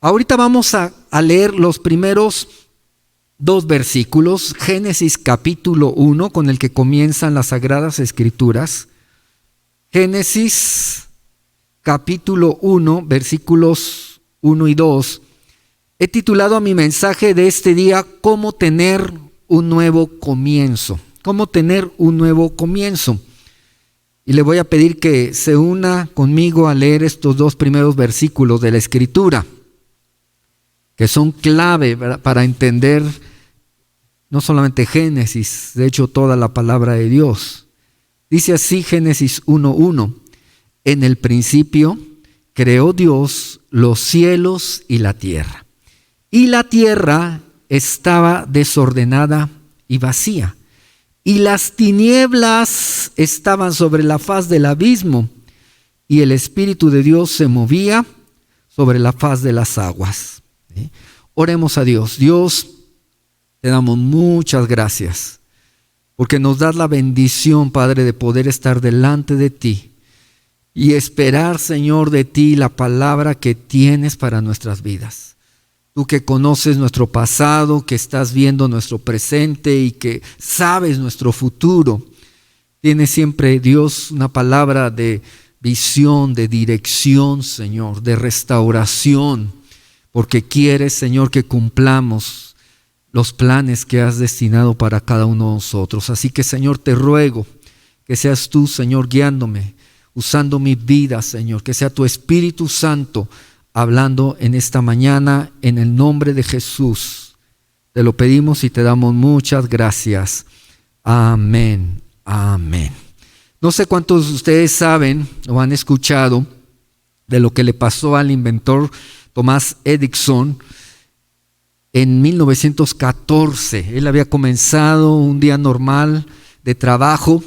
Ahorita vamos a leer los primeros 2 versículos, Génesis capítulo 1, con el que comienzan las Sagradas Escrituras. Génesis capítulo 1, versículos 1 y 2. He titulado a mi mensaje de este día, ¿Cómo tener un nuevo comienzo? ¿Cómo tener un nuevo comienzo? Y le voy a pedir que se una conmigo a leer estos 2 primeros versículos de la Escritura, que son clave, ¿verdad?, para entender no solamente Génesis, de hecho toda la palabra de Dios. Dice así Génesis 1:1: En el principio creó Dios los cielos y la tierra. Y la tierra estaba desordenada y vacía, y las tinieblas estaban sobre la faz del abismo, y el Espíritu de Dios se movía sobre la faz de las aguas. Oremos a Dios. Dios, te damos muchas gracias, porque nos das la bendición, Padre, de poder estar delante de ti y esperar, Señor, de ti la palabra que tienes para nuestras vidas. Tú que conoces nuestro pasado, que estás viendo nuestro presente y que sabes nuestro futuro, tienes siempre, Dios, una palabra de visión, de dirección, Señor, de restauración, porque quieres, Señor, que cumplamos los planes que has destinado para cada uno de nosotros. Así que, Señor, te ruego que seas tú, Señor, guiándome, usando mi vida, Señor, que sea tu Espíritu Santo hablando en esta mañana, en el nombre de Jesús. Te lo pedimos y te damos muchas gracias. Amén, amén. No sé cuántos de ustedes saben o han escuchado de lo que le pasó al inventor Thomas Edison en 1914. Él había comenzado un día normal de trabajo,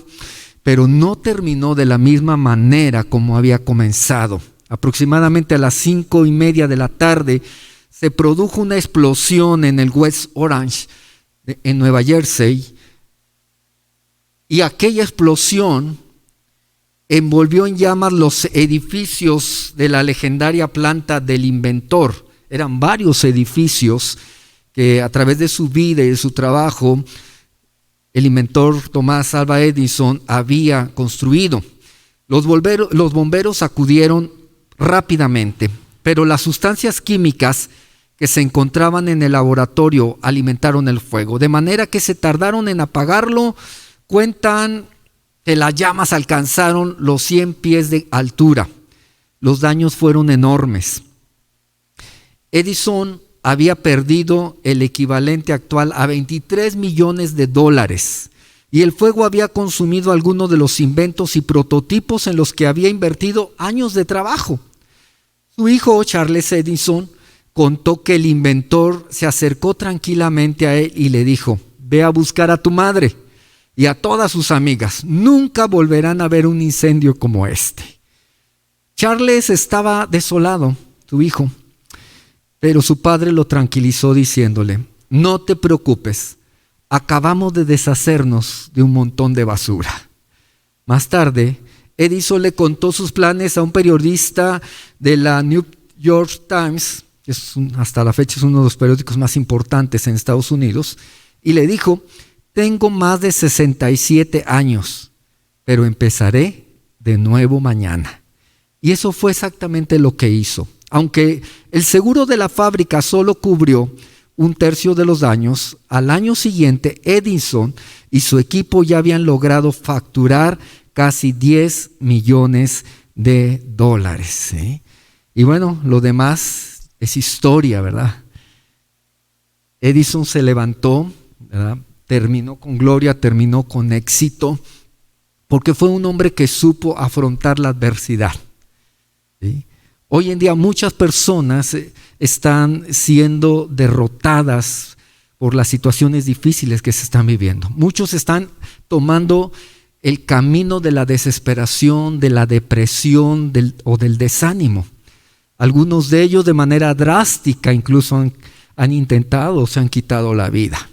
pero no terminó de la misma manera como había comenzado. Aproximadamente a las 5:30 de la tarde se produjo una explosión en el West Orange, en Nueva Jersey, y aquella explosión envolvió en llamas los edificios de la legendaria planta del inventor. Eran varios edificios que a través de su vida y de su trabajo el inventor Thomas Alva Edison había construido. Los bomberos acudieron rápidamente, pero las sustancias químicas que se encontraban en el laboratorio alimentaron el fuego, de manera que se tardaron en apagarlo. Cuentan que las llamas alcanzaron los 100 pies de altura. Los daños fueron enormes. Edison había perdido el equivalente actual a $23 millones y el fuego había consumido algunos de los inventos y prototipos en los que había invertido años de trabajo. Su hijo Charles Edison contó que el inventor se acercó tranquilamente a él y le dijo: ve a buscar a tu madre y a todas sus amigas. Nunca volverán a ver un incendio como este. Charles estaba desolado, su hijo, pero su padre lo tranquilizó diciéndole: no te preocupes, acabamos de deshacernos de un montón de basura. Más tarde, Edison le contó sus planes a un periodista de la New York Times, que hasta la fecha es uno de los periódicos más importantes en Estados Unidos, y le dijo: tengo más de 67 años, pero empezaré de nuevo mañana. Y eso fue exactamente lo que hizo. Aunque el seguro de la fábrica solo cubrió 1/3 de los daños, al año siguiente Edison y su equipo ya habían logrado facturar casi $10 millones. Y bueno, lo demás es historia, ¿verdad? Edison se levantó, ¿verdad? Terminó con gloria, terminó con éxito, porque fue un hombre que supo afrontar la adversidad. ¿Sí? Hoy en día muchas personas están siendo derrotadas por las situaciones difíciles que se están viviendo. Muchos están tomando el camino de la desesperación, de la depresión o del desánimo. Algunos de ellos de manera drástica incluso han intentado o se han quitado la vida.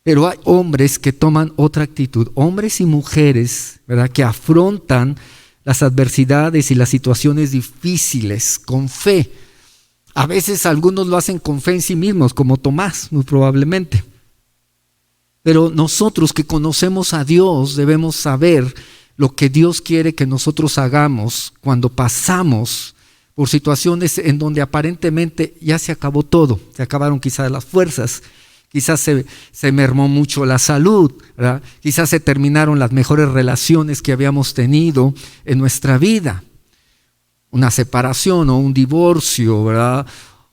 Pero hay hombres que toman otra actitud, hombres y mujeres, ¿verdad?, que afrontan las adversidades y las situaciones difíciles con fe. A veces algunos lo hacen con fe en sí mismos, como Tomás, muy probablemente. Pero nosotros que conocemos a Dios debemos saber lo que Dios quiere que nosotros hagamos cuando pasamos por situaciones en donde aparentemente ya se acabó todo. Se acabaron quizás las fuerzas, quizás se mermó mucho la salud, ¿verdad? Quizás se terminaron las mejores relaciones que habíamos tenido en nuestra vida. Una separación o un divorcio, ¿verdad?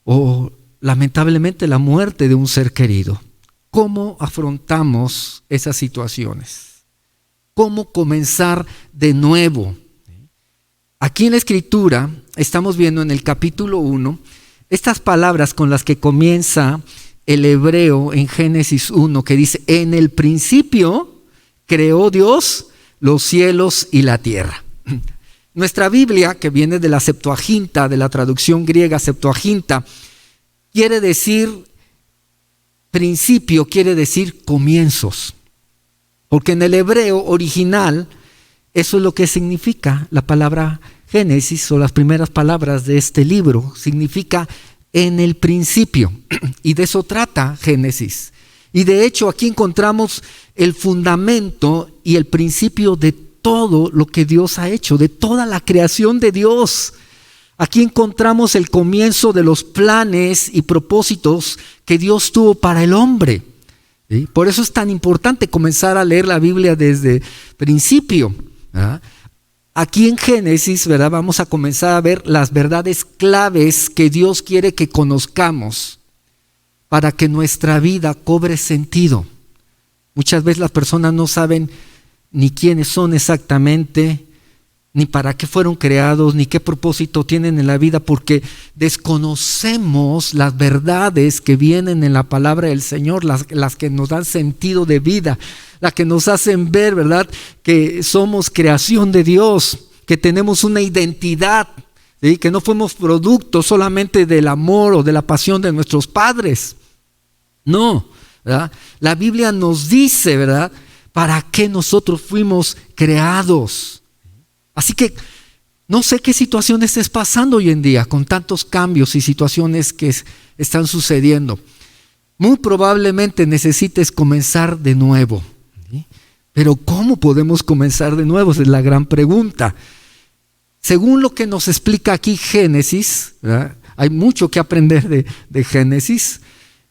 O lamentablemente la muerte de un ser querido. ¿Cómo afrontamos esas situaciones? ¿Cómo comenzar de nuevo? Aquí en la Escritura estamos viendo en el capítulo 1 estas palabras con las que comienza el hebreo en Génesis 1, que dice: en el principio creó Dios los cielos y la tierra. Nuestra Biblia, que viene de la Septuaginta, de la traducción griega Septuaginta, quiere decir principio, quiere decir comienzos. Porque en el hebreo original, eso es lo que significa la palabra Génesis, o las primeras palabras de este libro, significa en el principio. Y de eso trata Génesis. Y de hecho aquí encontramos el fundamento y el principio de todo lo que Dios ha hecho, de toda la creación de Dios. Aquí encontramos el comienzo de los planes y propósitos que Dios tuvo para el hombre. ¿Sí? Por eso es tan importante comenzar a leer la Biblia desde principio, ¿verdad? Aquí en Génesis, ¿verdad?, vamos a comenzar a ver las verdades claves que Dios quiere que conozcamos para que nuestra vida cobre sentido. Muchas veces las personas no saben ni quiénes son exactamente, ni para qué fueron creados, ni qué propósito tienen en la vida, porque desconocemos las verdades que vienen en la palabra del Señor, las que nos dan sentido de vida, las que nos hacen ver, ¿verdad?, que somos creación de Dios, que tenemos una identidad, ¿sí?, que no fuimos producto solamente del amor o de la pasión de nuestros padres. No, ¿verdad? La Biblia nos dice, ¿verdad?, para qué nosotros fuimos creados. Así que no sé qué situación estés pasando hoy en día con tantos cambios y situaciones que están sucediendo. Muy probablemente necesites comenzar de nuevo. ¿Sí? Pero ¿cómo podemos comenzar de nuevo? Esa es la gran pregunta. Según lo que nos explica aquí Génesis, ¿verdad?, hay mucho que aprender de Génesis,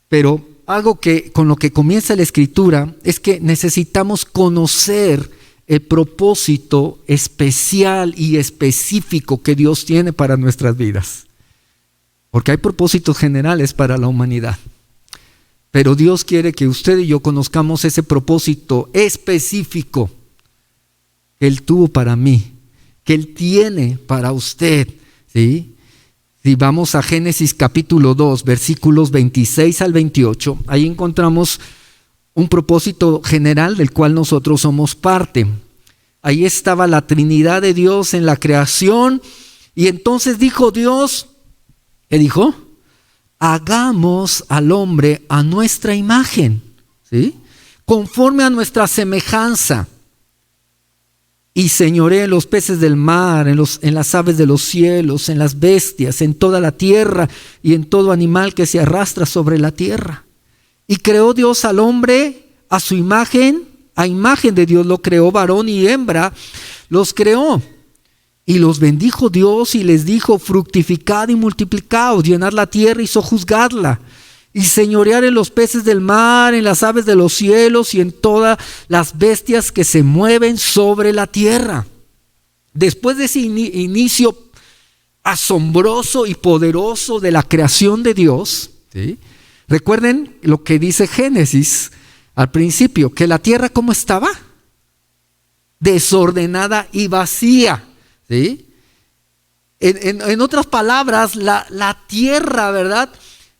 pero algo que con lo que comienza la Escritura es que necesitamos conocer el propósito especial y específico que Dios tiene para nuestras vidas. Porque hay propósitos generales para la humanidad. Pero Dios quiere que usted y yo conozcamos ese propósito específico que Él tuvo para mí, que Él tiene para usted, ¿sí? Si vamos a Génesis capítulo 2, versículos 26 al 28, ahí encontramos un propósito general del cual nosotros somos parte. Ahí estaba la Trinidad de Dios en la creación, y entonces dijo Dios, ¿qué dijo? Hagamos al hombre a nuestra imagen, ¿sí?, conforme a nuestra semejanza, y señoree en los peces del mar, en las aves de los cielos, en las bestias, en toda la tierra y en todo animal que se arrastra sobre la tierra. Y creó Dios al hombre a su imagen, a imagen de Dios lo creó, varón y hembra los creó. Y los bendijo Dios y les dijo: fructificad y multiplicaos, llenad la tierra y sojuzgadla, y señorear en los peces del mar, en las aves de los cielos y en todas las bestias que se mueven sobre la tierra. Después de ese inicio asombroso y poderoso de la creación de Dios, ¿sí?, recuerden lo que dice Génesis al principio, que la tierra ¿cómo estaba? Desordenada y vacía, ¿sí? En otras palabras, la tierra, ¿verdad?,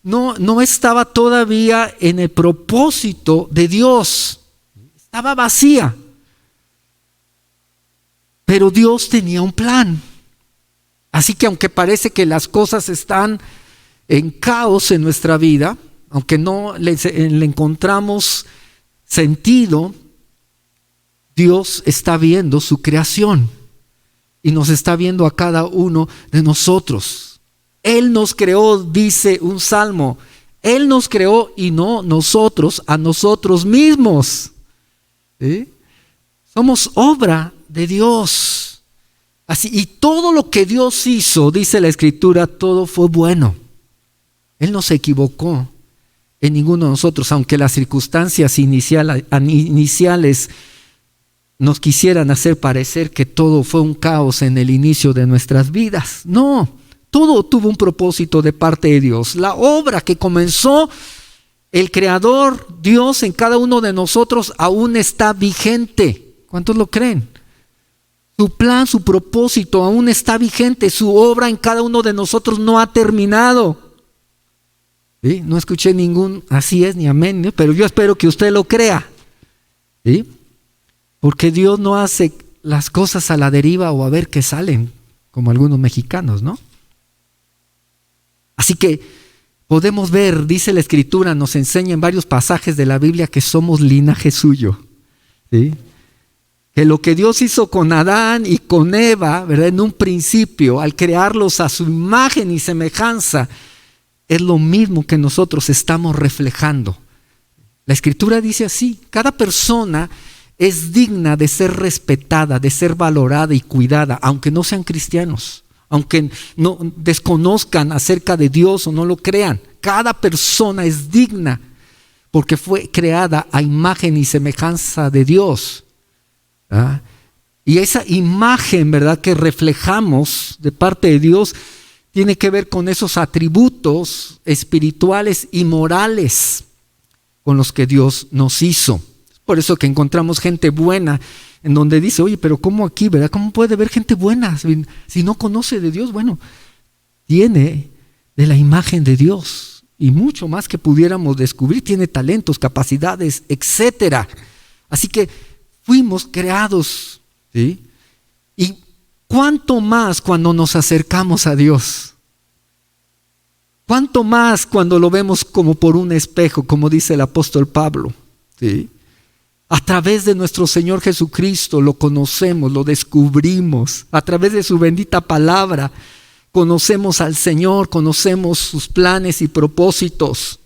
no estaba todavía en el propósito de Dios. Estaba vacía. Pero Dios tenía un plan. Así que aunque parece que las cosas están en caos en nuestra vida, aunque no le encontramos sentido, Dios está viendo su creación y nos está viendo a cada uno de nosotros. Él nos creó, dice un salmo. Él nos creó y no nosotros a nosotros mismos. ¿Sí? Somos obra de Dios. Así, y todo lo que Dios hizo, dice la Escritura, todo fue bueno. Él no se equivocó en ninguno de nosotros, aunque las circunstancias iniciales nos quisieran hacer parecer que todo fue un caos en el inicio de nuestras vidas. No, todo tuvo un propósito de parte de Dios. La obra que comenzó el Creador, Dios, en cada uno de nosotros aún está vigente. ¿Cuántos lo creen? Su plan, su propósito aún está vigente. Su obra en cada uno de nosotros no ha terminado. ¿Sí? No escuché ningún así es ni amén, ¿no? Pero yo espero que usted lo crea. ¿Sí? Porque Dios no hace las cosas a la deriva o a ver qué salen, como algunos mexicanos, ¿no? Así que podemos ver, dice la Escritura, nos enseña en varios pasajes de la Biblia que somos linaje suyo. ¿Sí? Que lo que Dios hizo con Adán y con Eva, ¿verdad? En un principio, al crearlos a su imagen y semejanza, es lo mismo que nosotros estamos reflejando. La Escritura dice así: cada persona es digna de ser respetada, de ser valorada y cuidada, aunque no sean cristianos, aunque no desconozcan acerca de Dios o no lo crean. Cada persona es digna porque fue creada a imagen y semejanza de Dios. ¿Ah? Y esa imagen, ¿verdad?, que reflejamos de parte de Dios tiene que ver con esos atributos espirituales y morales con los que Dios nos hizo. Por eso que encontramos gente buena en donde dice, oye, pero ¿cómo aquí, verdad? ¿Cómo puede haber gente buena si no conoce de Dios? Bueno, tiene de la imagen de Dios y mucho más que pudiéramos descubrir. Tiene talentos, capacidades, etcétera. Así que fuimos creados, ¿sí? Y cuánto más cuando nos acercamos a Dios. Cuánto más cuando lo vemos como por un espejo, como dice el apóstol Pablo, ¿sí? A través de nuestro Señor Jesucristo lo conocemos, lo descubrimos. A través de su bendita palabra conocemos al Señor, conocemos sus planes y propósitos.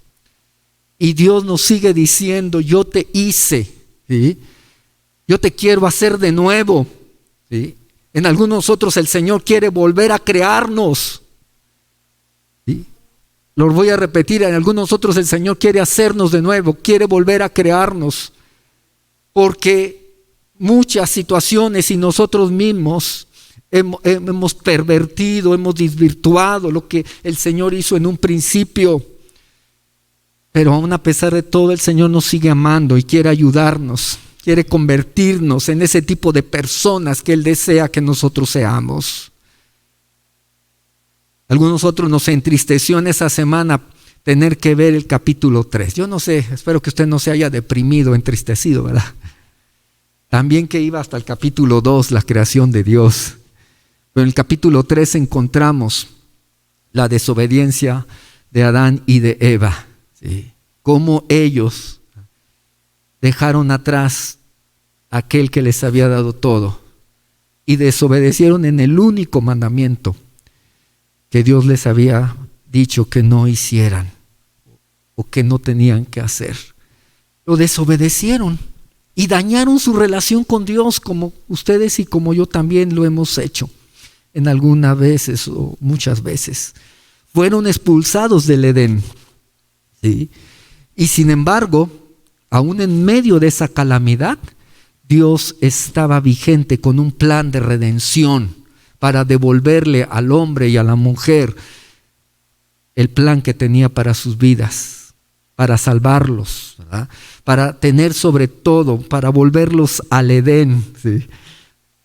Y Dios nos sigue diciendo, yo te hice, ¿sí? Yo te quiero hacer de nuevo, ¿sí? En algunos otros el Señor quiere volver a crearnos, ¿sí? Lo voy a repetir, en algunos otros el Señor quiere hacernos de nuevo, quiere volver a crearnos. Porque muchas situaciones y nosotros mismos hemos pervertido, hemos desvirtuado lo que el Señor hizo en un principio. Pero aún a pesar de todo, el Señor nos sigue amando y quiere ayudarnos, quiere convertirnos en ese tipo de personas que Él desea que nosotros seamos. Algunos otros nos entristeció en esa semana tener que ver el capítulo 3. Yo no sé, espero que usted no se haya deprimido, entristecido, ¿verdad? También que iba hasta el capítulo 2, la creación de Dios. Pero en el capítulo 3 encontramos la desobediencia de Adán y de Eva, ¿sí? Cómo ellos dejaron atrás aquel que les había dado todo y desobedecieron en el único mandamiento que Dios les había dicho que no hicieran o que no tenían que hacer. Lo desobedecieron y dañaron su relación con Dios, como ustedes y como yo también lo hemos hecho en algunas veces o muchas veces. Fueron expulsados del Edén, ¿sí? Y sin embargo, aún en medio de esa calamidad, Dios estaba vigente con un plan de redención para devolverle al hombre y a la mujer el plan que tenía para sus vidas, para salvarlos, ¿verdad? Para tener sobre todo, para volverlos al Edén, ¿sí?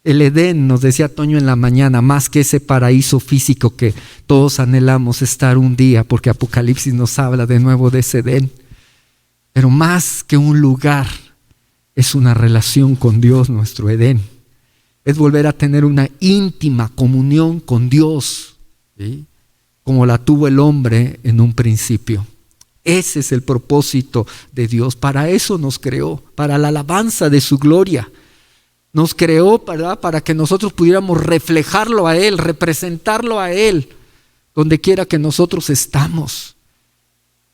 El Edén, nos decía Toño en la mañana, más que ese paraíso físico que todos anhelamos estar un día, porque Apocalipsis nos habla de nuevo de ese Edén. Pero más que un lugar, es una relación con Dios, nuestro Edén. Es volver a tener una íntima comunión con Dios, ¿sí? Como la tuvo el hombre en un principio. Ese es el propósito de Dios. Para eso nos creó, para la alabanza de su gloria. Nos creó, ¿verdad?, para que nosotros pudiéramos reflejarlo a Él, representarlo a Él, donde quiera que nosotros estamos.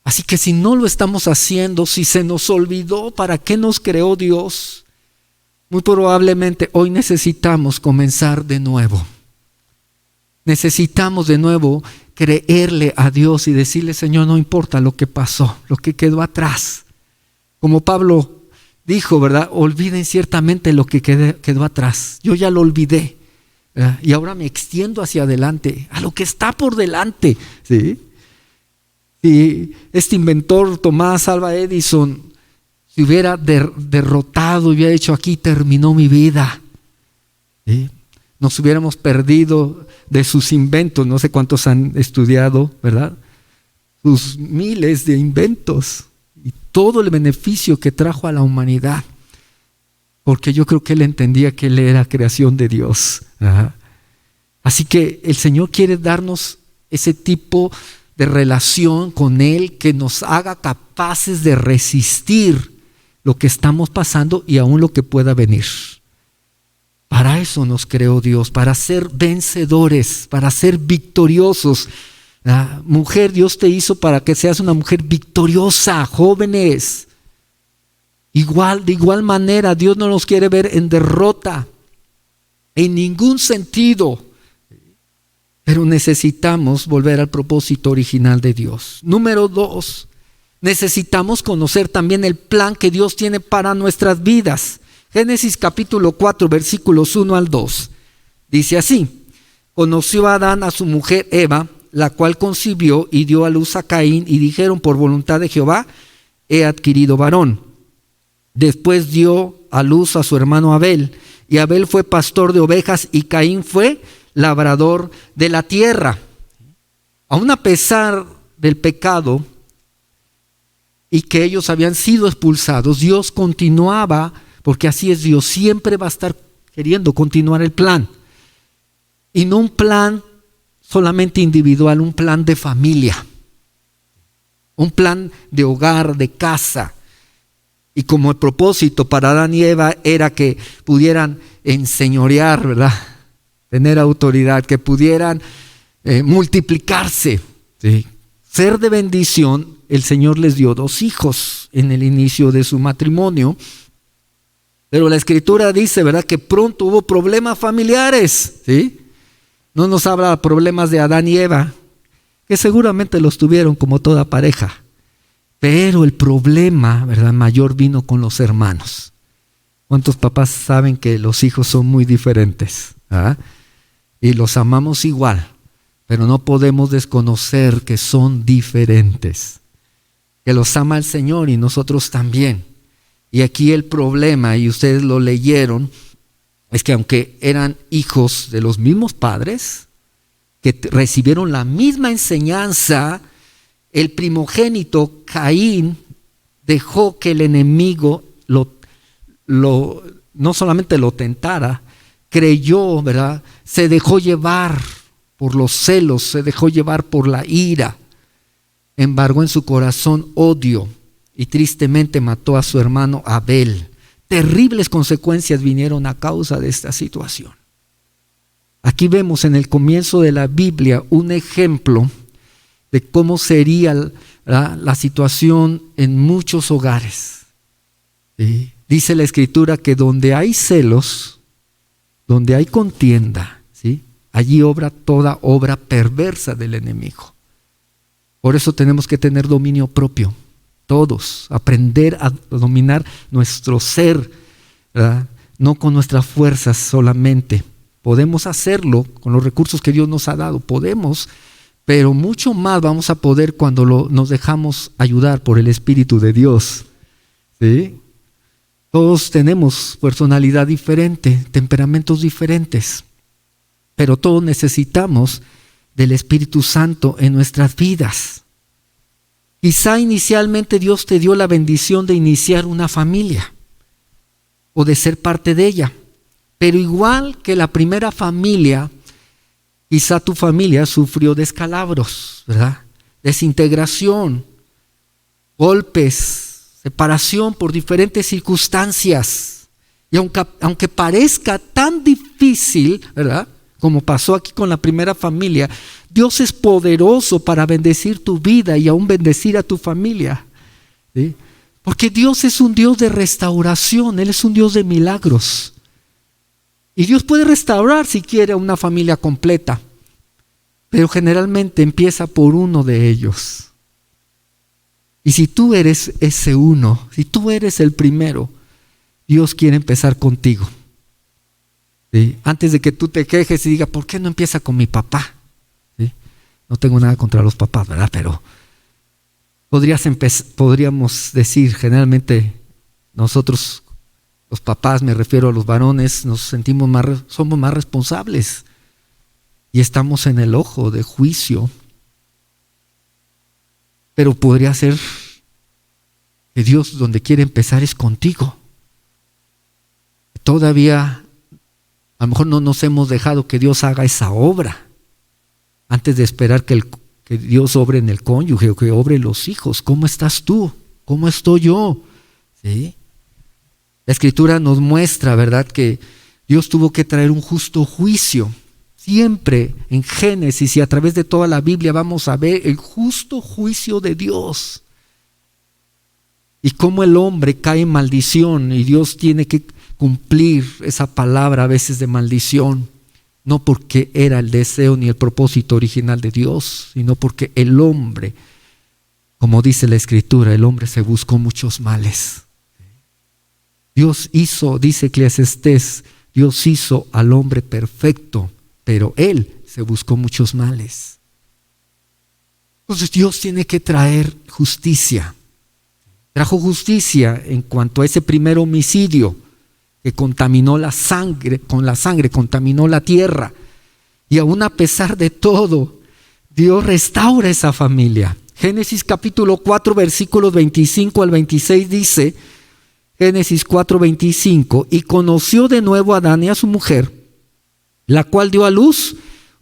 Así que si no lo estamos haciendo, si se nos olvidó para qué nos creó Dios, muy probablemente hoy necesitamos comenzar de nuevo. Necesitamos de nuevo creerle a Dios y decirle: Señor, no importa lo que pasó, lo que quedó atrás. Como Pablo dijo, ¿verdad? Olviden ciertamente lo que quedó atrás. Yo ya lo olvidé, ¿verdad? Y ahora me extiendo hacia adelante, a lo que está por delante, ¿sí? Si este inventor Tomás Alva Edison se hubiera derrotado y hubiera dicho: aquí terminó mi vida, ¿sí? Nos hubiéramos perdido de sus inventos. No sé cuántos han estudiado, ¿verdad? Sus miles de inventos y todo el beneficio que trajo a la humanidad. Porque yo creo que él entendía que él era creación de Dios. ¿Verdad? Así que el Señor quiere darnos ese tipo de relación con Él que nos haga capaces de resistir lo que estamos pasando y aún lo que pueda venir. Para eso nos creó Dios, para ser vencedores, para ser victoriosos. Mujer, Dios te hizo para que seas una mujer victoriosa, jóvenes. De igual manera, Dios no nos quiere ver en derrota, en ningún sentido. Pero necesitamos volver al propósito original de Dios. Número 2, necesitamos conocer también el plan que Dios tiene para nuestras vidas. Génesis capítulo 4, versículos 1 al 2. Dice así: conoció Adán a su mujer Eva, la cual concibió y dio a luz a Caín, y dijeron: por voluntad de Jehová he adquirido varón. Después dio a luz a su hermano Abel, y Abel fue pastor de ovejas y Caín fue labrador de la tierra. Aun a pesar del pecado y que ellos habían sido expulsados, Dios continuaba, porque así es Dios, siempre va a estar queriendo continuar el plan. Y no un plan solamente individual, un plan de familia, un plan de hogar, de casa. Y como el propósito para Adán y Eva era que pudieran enseñorear, ¿verdad? Tener autoridad, que pudieran multiplicarse, ¿sí? Ser de bendición. El Señor les dio 2 hijos en el inicio de su matrimonio, pero la Escritura dice, ¿verdad?, que pronto hubo problemas familiares, ¿sí? No nos habla de problemas de Adán y Eva, que seguramente los tuvieron como toda pareja, pero el problema, ¿verdad?, mayor vino con los hermanos. ¿Cuántos papás saben que los hijos son muy diferentes? ¿Ah? Y los amamos igual, pero no podemos desconocer que son diferentes, que los ama el Señor y nosotros también. Y aquí el problema, y ustedes lo leyeron, es que aunque eran hijos de los mismos padres, que recibieron la misma enseñanza, el primogénito Caín dejó que el enemigo no solamente lo tentara, creyó, ¿verdad? Se dejó llevar por los celos, se dejó llevar por la ira, embargó en su corazón odio y tristemente mató a su hermano Abel. Terribles consecuencias vinieron a causa de esta situación. Aquí vemos en el comienzo de la Biblia un ejemplo de cómo sería la situación en muchos hogares. ¿Sí? Dice la Escritura que donde hay celos, donde hay contienda, ¿sí?, allí obra toda obra perversa del enemigo. Por eso tenemos que tener dominio propio, todos, aprender a dominar nuestro ser, ¿verdad?, no con nuestras fuerzas solamente. Podemos hacerlo con los recursos que Dios nos ha dado, podemos, pero mucho más vamos a poder cuando nos dejamos ayudar por el Espíritu de Dios, ¿sí? Todos tenemos personalidad diferente, temperamentos diferentes, pero todos necesitamos del Espíritu Santo en nuestras vidas. Quizá inicialmente Dios te dio la bendición de iniciar una familia o de ser parte de ella, pero igual que la primera familia, quizá tu familia sufrió descalabros, ¿verdad?, desintegración, golpes, separación por diferentes circunstancias. Y aunque parezca tan difícil, ¿verdad?, como pasó aquí con la primera familia, Dios es poderoso para bendecir tu vida y aún bendecir a tu familia, ¿sí? Porque Dios es un Dios de restauración, Él es un Dios de milagros. Y Dios puede restaurar si quiere a una familia completa, pero generalmente empieza por uno de ellos. Y si tú eres ese uno, si tú eres el primero, Dios quiere empezar contigo. ¿Sí? Antes de que tú te quejes y digas, ¿por qué no empieza con mi papá? ¿Sí? No tengo nada contra los papás, ¿verdad? Pero podríamos decir, generalmente nosotros, los papás, me refiero a los varones, somos más responsables y estamos en el ojo de juicio. Pero podría ser que Dios donde quiere empezar es contigo. Todavía a lo mejor no nos hemos dejado que Dios haga esa obra antes de esperar que Dios obre en el cónyuge o que obre en los hijos. ¿Cómo estás tú? ¿Cómo estoy yo? ¿Sí? La Escritura nos muestra, ¿verdad?, que Dios tuvo que traer un justo juicio. Siempre en Génesis y a través de toda la Biblia vamos a ver el justo juicio de Dios. Y cómo el hombre cae en maldición y Dios tiene que cumplir esa palabra a veces de maldición. No porque era el deseo ni el propósito original de Dios, sino porque el hombre, como dice la Escritura, el hombre se buscó muchos males. Dios hizo, dice Eclesiastés, Dios hizo al hombre perfecto, pero él se buscó muchos males. Entonces Dios tiene que traer justicia. Trajo justicia en cuanto a ese primer homicidio que contaminó la sangre, con la sangre contaminó la tierra. Y aún a pesar de todo, Dios restaura esa familia. Génesis capítulo 4, versículos 25 al 26 dice, Génesis 4, 25, y conoció de nuevo a Adán y a su mujer, la cual dio a luz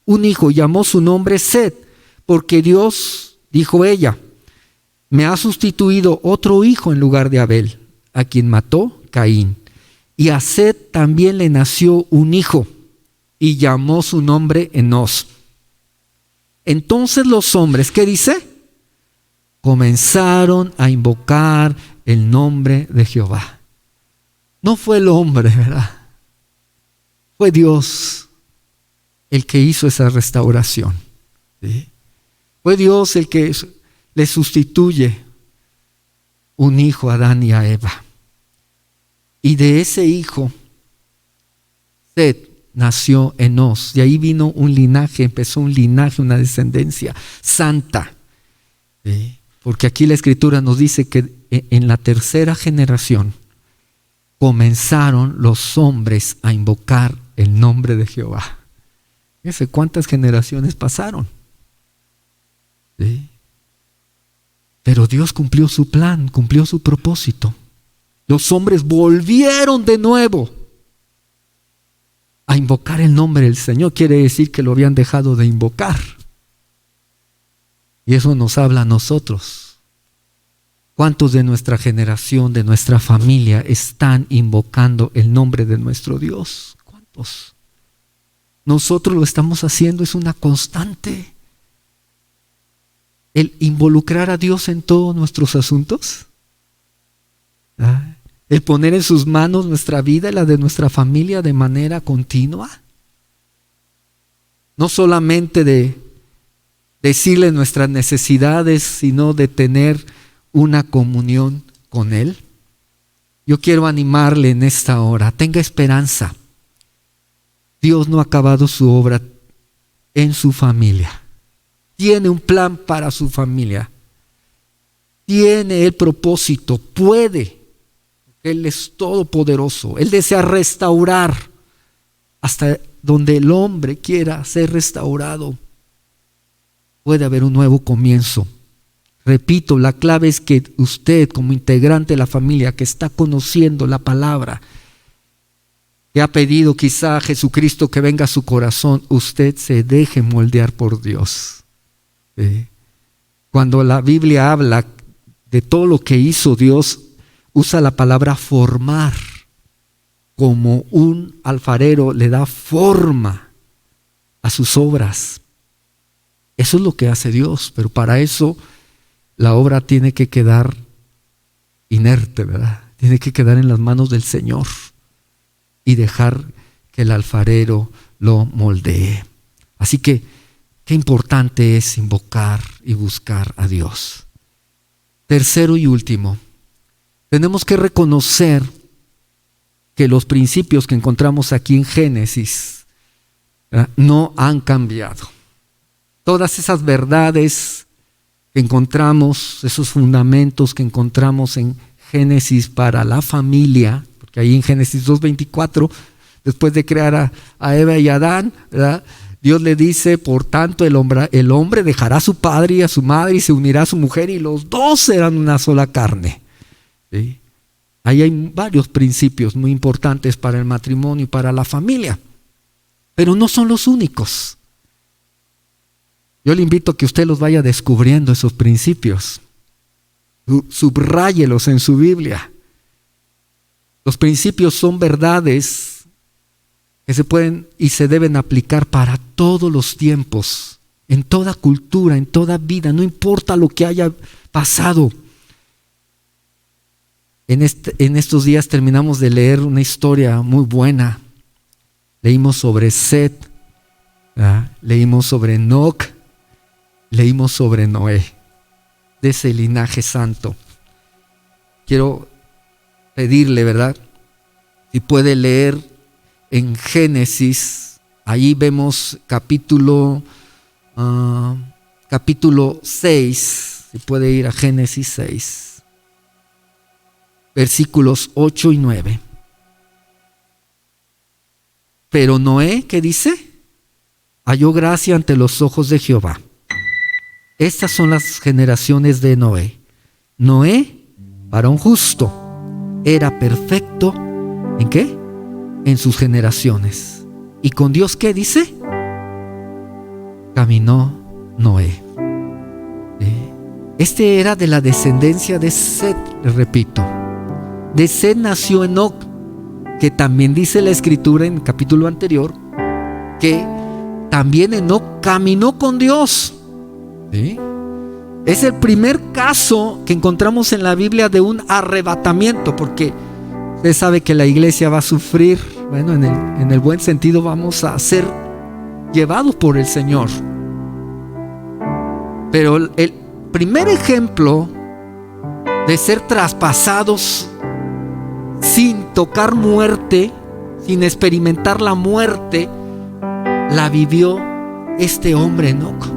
un hijo, llamó su nombre Set, porque Dios, dijo ella, me ha sustituido otro hijo en lugar de Abel, a quien mató Caín. Y a Set también le nació un hijo, y llamó su nombre Enós. Entonces los hombres, ¿qué dice? Comenzaron a invocar el nombre de Jehová. No fue el hombre, ¿verdad? Fue Dios el que hizo esa restauración. ¿Sí? Fue Dios el que le sustituye un hijo a Adán y a Eva. Y de ese hijo, Set, nació Enós. De ahí vino un linaje, empezó un linaje, una descendencia santa. ¿Sí? Porque aquí la Escritura nos dice que en la tercera generación comenzaron los hombres a invocar el nombre de Jehová. Fíjense cuántas generaciones pasaron. ¿Sí? Pero Dios cumplió su plan, cumplió su propósito. Los hombres volvieron de nuevo a invocar el nombre del Señor. Quiere decir que lo habían dejado de invocar. Y eso nos habla a nosotros. ¿Cuántos de nuestra generación, de nuestra familia, están invocando el nombre de nuestro Dios? ¿Cuántos? Nosotros lo estamos haciendo, es una constante. El involucrar a Dios en todos nuestros asuntos. El poner en sus manos nuestra vida y la de nuestra familia de manera continua. No solamente de decirle nuestras necesidades, sino de tener una comunión con Él. Yo quiero animarle en esta hora, tenga esperanza. Dios no ha acabado su obra en su familia. Tiene un plan para su familia. Tiene el propósito, puede. Él es todopoderoso. Él desea restaurar hasta donde el hombre quiera ser restaurado. Puede haber un nuevo comienzo. Repito, la clave es que usted, como integrante de la familia que está conociendo la palabra, que ha pedido quizá a Jesucristo que venga a su corazón, usted se deje moldear por Dios. Cuando la Biblia habla de todo lo que hizo Dios, usa la palabra formar, como un alfarero le da forma a sus obras. Eso es lo que hace Dios, pero para eso la obra tiene que quedar inerte, ¿verdad? Tiene que quedar en las manos del Señor y dejar que el alfarero lo moldee. Así que, qué importante es invocar y buscar a Dios. Tercero y último, tenemos que reconocer que los principios que encontramos aquí en Génesis, ¿verdad?, no han cambiado. Todas esas verdades que encontramos, esos fundamentos que encontramos en Génesis para la familia, porque ahí en Génesis 2:24, después de crear a Eva y a Adán, ¿verdad?, Dios le dice, por tanto el hombre dejará a su padre y a su madre y se unirá a su mujer y los dos serán una sola carne. ¿Sí? Ahí hay varios principios muy importantes para el matrimonio y para la familia, pero no son los únicos. Yo le invito a que usted los vaya descubriendo, esos principios. Subráyelos en su Biblia. Los principios son verdades que se pueden y se deben aplicar para todos los tiempos, en toda cultura, en toda vida, no importa lo que haya pasado. En estos días terminamos de leer una historia muy buena. Leímos sobre Set, ¿verdad?, leímos sobre Enoc, leímos sobre Noé, de ese linaje santo. Quiero pedirle, ¿verdad?, si puede leer en Génesis, ahí vemos capítulo 6, si puede ir a Génesis 6, versículos 8 y 9. Pero Noé, ¿qué dice? Halló gracia ante los ojos de Jehová. Estas son las generaciones de Noé. Noé, varón justo, era perfecto, ¿en qué? En sus generaciones. ¿Y con Dios qué dice? Caminó Noé. Este era de la descendencia de Set, les repito. De Set nació Enoc, que también dice la escritura en el capítulo anterior, que también Enoc caminó con Dios. ¿Sí? Es el primer caso que encontramos en la Biblia de un arrebatamiento, porque usted sabe que la iglesia va a sufrir, bueno, en el buen sentido, vamos a ser llevados por el Señor. Pero el primer ejemplo de ser traspasados sin tocar muerte, sin experimentar la muerte, la vivió este hombre Enoc.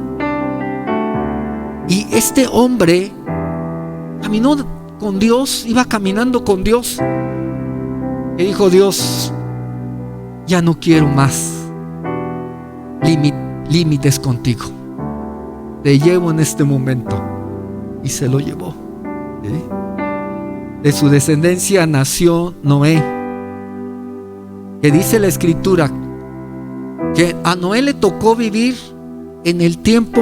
Y este hombre caminó con Dios, iba caminando con Dios. Y dijo Dios, ya no quiero más límites contigo. Te llevo en este momento. Y se lo llevó. ¿Sí? De su descendencia nació Noé, que dice la escritura que a Noé le tocó vivir en el tiempo,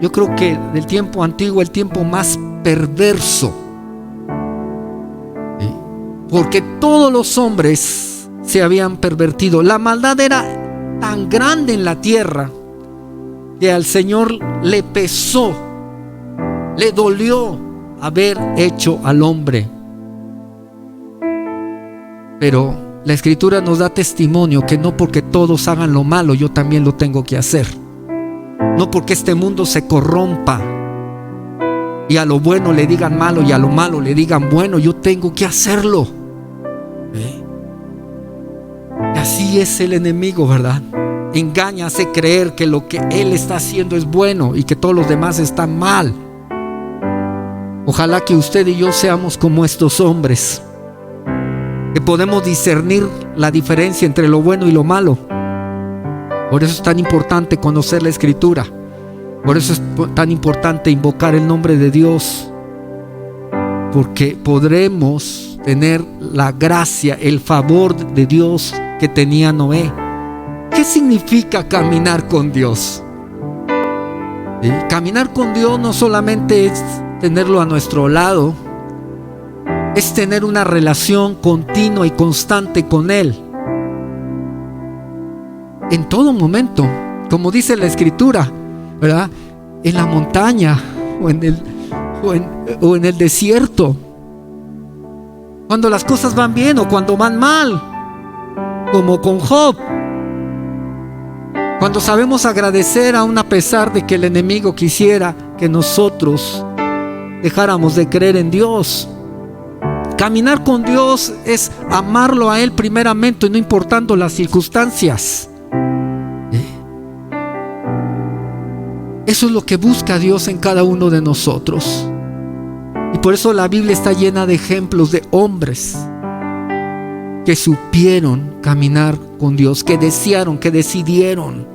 yo creo que del tiempo antiguo, el tiempo más perverso. ¿Sí? Porque todos los hombres se habían pervertido. La maldad era tan grande en la tierra que al Señor le pesó, le dolió haber hecho al hombre. Pero la escritura nos da testimonio que no porque todos hagan lo malo, yo también lo tengo que hacer. No porque este mundo se corrompa y a lo bueno le digan malo y a lo malo le digan bueno, yo tengo que hacerlo. Y así es el enemigo, ¿verdad? Engaña, hace creer que lo que él está haciendo es bueno y que todos los demás están mal. Ojalá que usted y yo seamos como estos hombres, que podemos discernir la diferencia entre lo bueno y lo malo. Por eso es tan importante conocer la escritura. Por eso es tan importante invocar el nombre de Dios, porque podremos tener la gracia, el favor de Dios que tenía Noé. ¿Qué significa caminar con Dios? ¿Sí? Caminar con Dios no solamente es tenerlo a nuestro lado, es tener una relación continua y constante con Él. En todo momento, como dice la Escritura, ¿verdad? En la montaña o en el desierto. Cuando las cosas van bien o cuando van mal, como con Job. Cuando sabemos agradecer aún a pesar de que el enemigo quisiera que nosotros dejáramos de creer en Dios. Caminar con Dios es amarlo a Él primeramente, no importando las circunstancias. Eso es lo que busca Dios en cada uno de nosotros. Y por eso la Biblia está llena de ejemplos de hombres que supieron caminar con Dios, que desearon, que decidieron.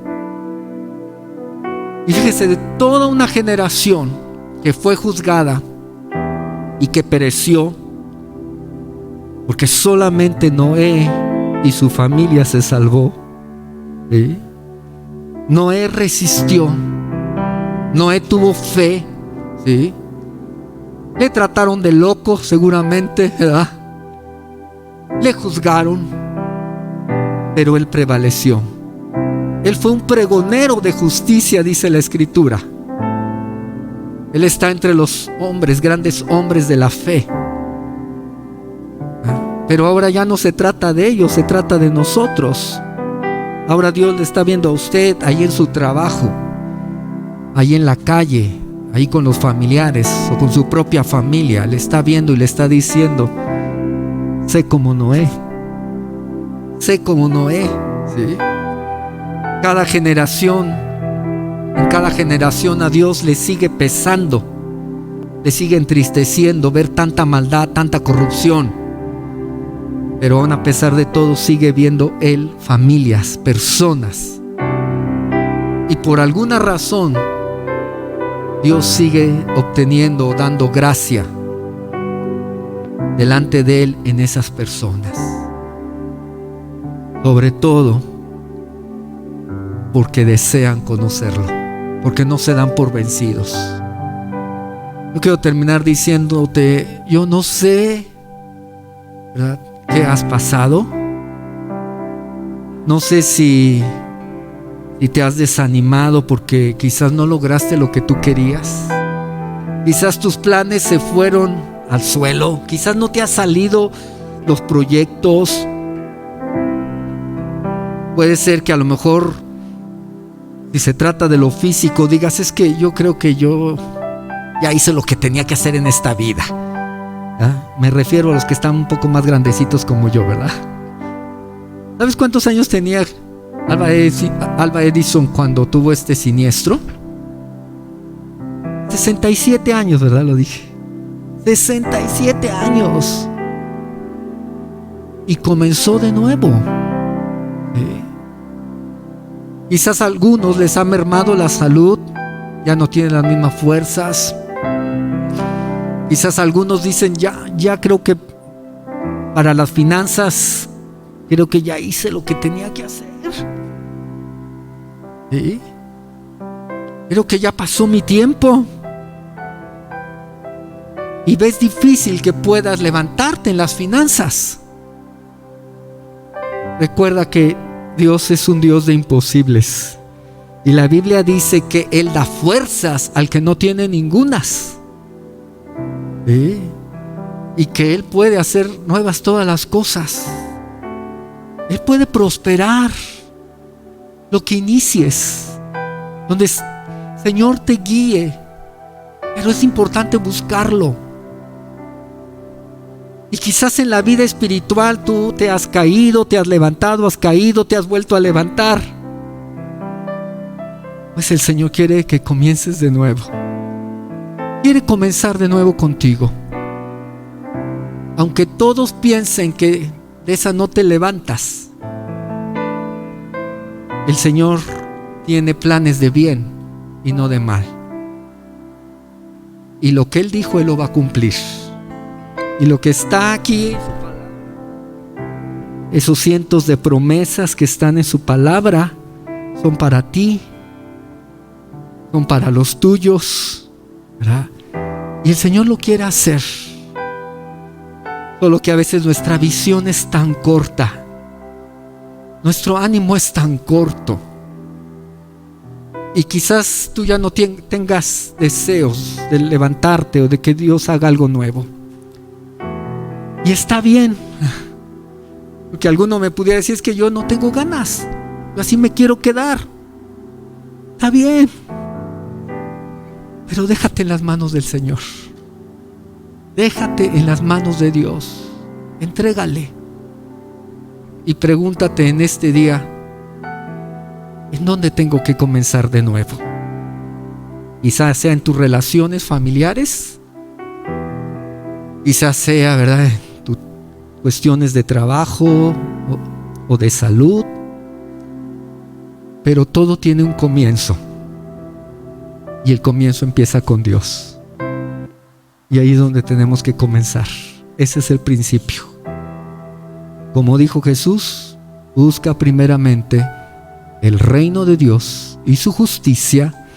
Y fíjese, de toda una generación que fue juzgada y que pereció, porque solamente Noé y su familia se salvó. ¿Sí? Noé resistió. Noé tuvo fe. ¿Sí? Le trataron de loco seguramente, ¿verdad? Le juzgaron, pero él prevaleció. Él fue un pregonero de justicia, dice la Escritura. Él está entre los hombres, grandes hombres de la fe. Pero ahora ya no se trata de ellos, se trata de nosotros. Ahora Dios le está viendo a usted ahí en su trabajo, ahí en la calle, ahí con los familiares o con su propia familia. Le está viendo y le está diciendo: sé como Noé. Sé como Noé. ¿Sí? Cada generación, en cada generación a Dios le sigue pesando, le sigue entristeciendo ver tanta maldad, tanta corrupción. Pero aún a pesar de todo sigue viendo Él familias, personas. Y por alguna razón Dios sigue obteniendo, dando gracia delante de Él en esas personas. Sobre todo porque desean conocerlo, porque no se dan por vencidos. Yo quiero terminar diciéndote: yo no sé, ¿verdad?, qué has pasado. No sé si te has desanimado porque quizás no lograste lo que tú querías. Quizás tus planes se fueron al suelo. Quizás no te han salido los proyectos. Puede ser que a lo mejor, si se trata de lo físico, digas: es que yo creo que yo ya hice lo que tenía que hacer en esta vida. Me refiero a los que están un poco más grandecitos como yo, ¿verdad? ¿Sabes cuántos años tenía Alva Edison cuando tuvo este siniestro? 67 años, ¿verdad? Lo dije. 67 años. Y comenzó de nuevo. Quizás a algunos les ha mermado la salud, ya no tienen las mismas fuerzas. Quizás algunos dicen: ya creo que para las finanzas, creo que ya hice lo que tenía que hacer. ¿Sí? Creo que ya pasó mi tiempo. Y ves difícil que puedas levantarte en las finanzas. Recuerda que Dios es un Dios de imposibles. Y la Biblia dice que Él da fuerzas al que no tiene ningunas. ¿Sí? Y que Él puede hacer nuevas todas las cosas. Él puede prosperar lo que inicies, donde Señor te guíe. Pero es importante buscarlo. Y quizás en la vida espiritual tú te has caído, te has levantado, has caído, te has vuelto a levantar. Pues el Señor quiere que comiences de nuevo. Quiere comenzar de nuevo contigo. Aunque todos piensen que de esa no te levantas, el Señor tiene planes de bien y no de mal. Y lo que Él dijo, Él lo va a cumplir. Y lo que está aquí, esos cientos de promesas que están en su palabra, son para ti, son para los tuyos, ¿verdad? Y el Señor lo quiere hacer. Solo que a veces nuestra visión es tan corta, nuestro ánimo es tan corto, Y quizás tú ya no tengas deseos de levantarte o de que Dios haga algo nuevo. Y está bien. Porque alguno me pudiera decir, es que yo no tengo ganas, yo así me quiero quedar. Está bien. Pero déjate en las manos del Señor. Déjate en las manos de Dios. Entrégale. Y pregúntate en este día, ¿en dónde tengo que comenzar de nuevo? Quizás sea en tus relaciones familiares, quizás sea, ¿verdad?, en tus cuestiones de trabajo o de salud. Pero todo tiene un comienzo. Y el comienzo empieza con Dios. Y ahí es donde tenemos que comenzar. Ese es el principio. Como dijo Jesús, busca primeramente el reino de Dios y su justicia,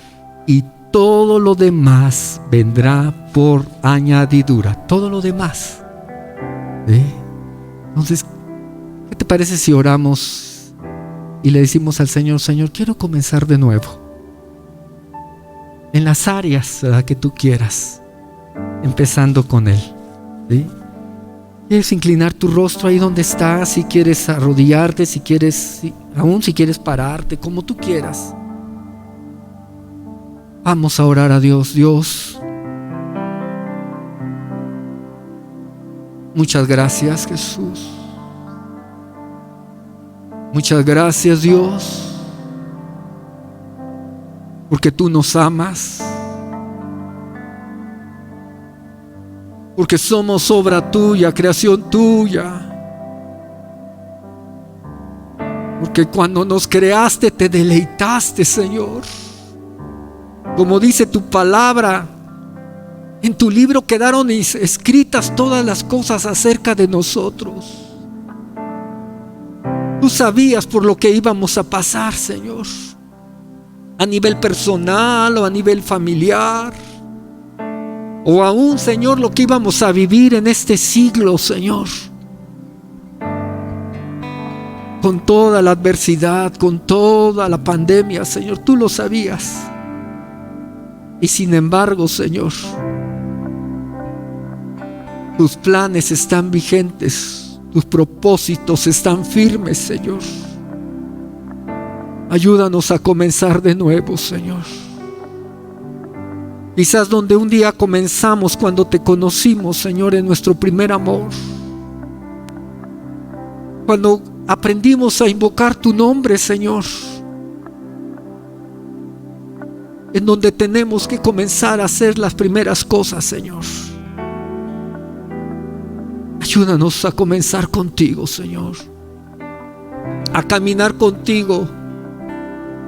y todo lo demás vendrá por añadidura. Todo lo demás. Entonces, ¿qué te parece si oramos y le decimos al Señor, Señor, quiero comenzar de nuevo? En las áreas, ¿verdad?, que tú quieras, empezando con Él. ¿Sí? Quieres inclinar tu rostro ahí donde estás, si quieres arrodillarte, si quieres, aún si quieres pararte, como tú quieras. Vamos a orar a Dios. Dios, muchas gracias, Jesús. Muchas gracias, Dios, porque tú nos amas, porque somos obra tuya, creación tuya, porque cuando nos creaste te deleitaste, Señor. Como dice tu palabra, en tu libro quedaron escritas todas las cosas acerca de nosotros. Tú sabías por lo que íbamos a pasar, Señor, a nivel personal o a nivel familiar, o aún, Señor, lo que íbamos a vivir en este siglo, Señor, con toda la adversidad, con toda la pandemia, Señor, tú lo sabías. Y sin embargo, Señor, tus planes están vigentes, tus propósitos están firmes, Señor. Ayúdanos a comenzar de nuevo, Señor. Quizás donde un día comenzamos cuando te conocimos, Señor, en nuestro primer amor, cuando aprendimos a invocar tu nombre, Señor, en donde tenemos que comenzar a hacer las primeras cosas, Señor. Ayúdanos a comenzar contigo, Señor, a caminar contigo,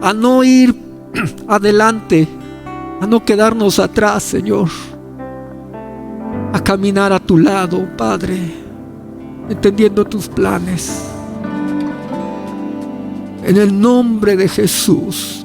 a no ir adelante, a no quedarnos atrás, Señor, a caminar a tu lado, Padre, entendiendo tus planes. En el nombre de Jesús.